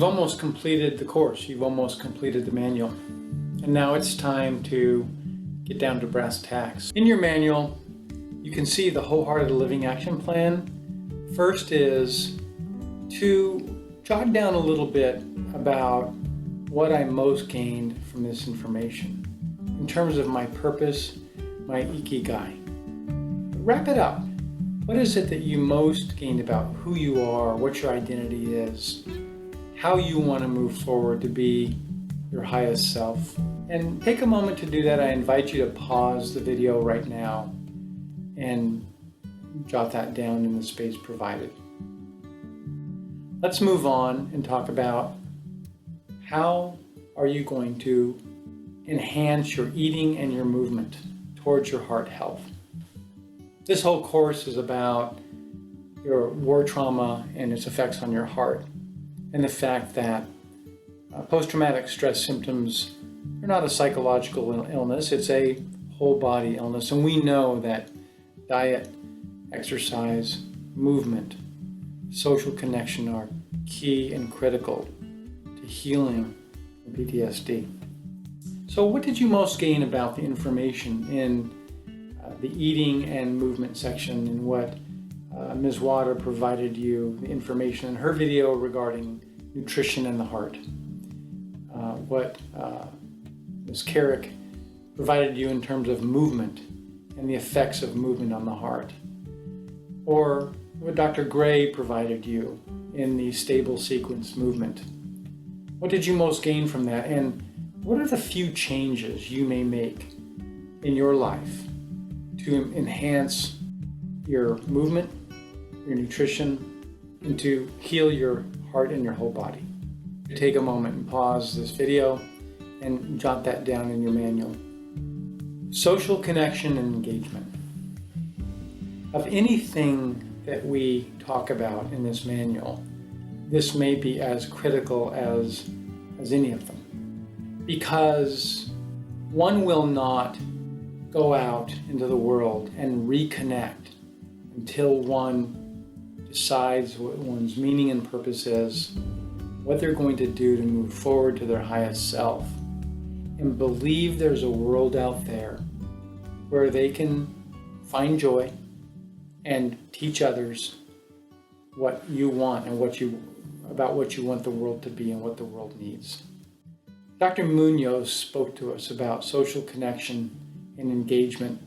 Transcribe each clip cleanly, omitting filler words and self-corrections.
almost completed the course. You've almost completed the manual. And now it's time to get down to brass tacks. In your manual, you can see the Wholehearted Living Action Plan. First is to jot down a little bit about what I most gained from this information in terms of my purpose, my ikigai. Wrap it up. What is it that you most gained about who you are, what your identity is, how you want to move forward to be your highest self? And take a moment to do that. I invite you to pause the video right now and jot that down in the space provided. Let's move on and talk about how are you going to enhance your eating and your movement towards your heart health. This whole course is about your war trauma and its effects on your heart, and the fact that post-traumatic stress symptoms are not a psychological illness, it's a whole body illness. And we know that diet, exercise, movement, social connection are key and critical to healing PTSD. So what did you most gain about the information in the eating and movement section, and what Ms. Water provided you the information in her video regarding nutrition and the heart? What Ms. Carrick provided you in terms of movement and the effects of movement on the heart? Or what Dr. Gray provided you in the stable sequence movement? What did you most gain from that? And what are the few changes you may make in your life to enhance your movement, your nutrition, and to heal your heart and your whole body? Take a moment and pause this video and jot that down in your manual. Social connection and engagement. Of anything that we talk about in this manual, this may be as critical as any of them, because one will not go out into the world and reconnect until one decides what one's meaning and purpose is, what they're going to do to move forward to their highest self, and believe there's a world out there where they can find joy and teach others what you want and about what you want the world to be and what the world needs. Dr. Munoz spoke to us about social connection and engagement,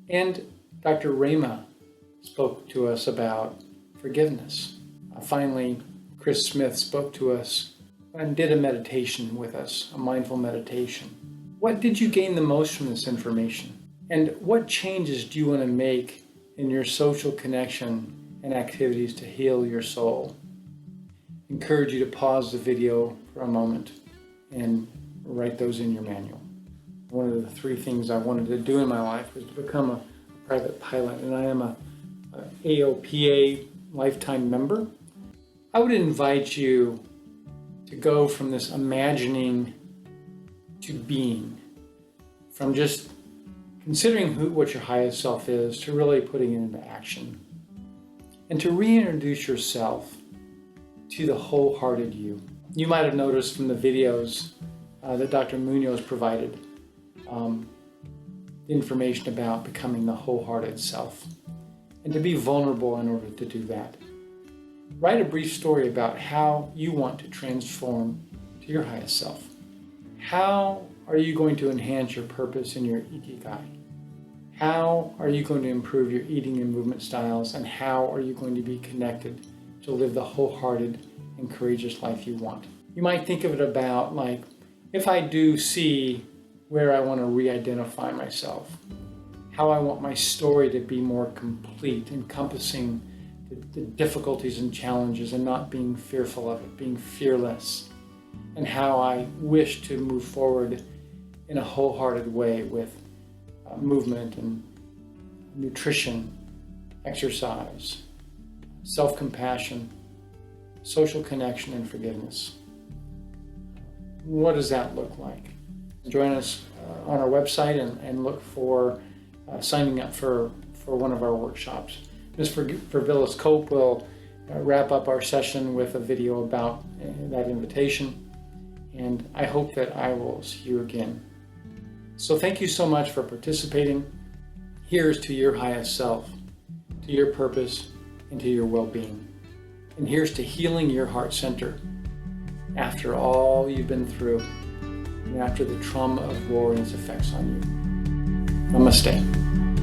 and Dr. Rama spoke to us about forgiveness. Finally, Chris Smith spoke to us and did a meditation with us, a mindful meditation. What did you gain the most from this information? And what changes do you want to make in your social connection and activities to heal your soul? I encourage you to pause the video for a moment and write those in your manual. One of the 3 things I wanted to do in my life was to become a private pilot, and I am a AOPA lifetime member. I would invite you to go from this imagining to being, from just considering what your highest self is to really putting it into action, and to reintroduce yourself to the wholehearted you. You might have noticed from the videos that Dr. Munoz provided information about becoming the wholehearted self, and to be vulnerable in order to do that. Write a brief story about how you want to transform to your highest self. How are you going to enhance your purpose and your ikigai? How are you going to improve your eating and movement styles? And how are you going to be connected to live the wholehearted and courageous life you want? You might think of it about like, if I do see where I want to re-identify myself, how I want my story to be more complete, encompassing the difficulties and challenges and not being fearful of it, being fearless, and how I wish to move forward in a wholehearted way with movement and nutrition, exercise, self-compassion, social connection, and forgiveness. What does that look like? Join us on our website and look for signing up for one of our workshops. Ms. Vervillis Cope will wrap up our session with a video about that invitation, and I hope that I will see you again. So thank you so much for participating. Here's to your highest self, to your purpose, and to your well-being. And here's to healing your heart center after all you've been through and after the trauma of war and its effects on you. Namaste.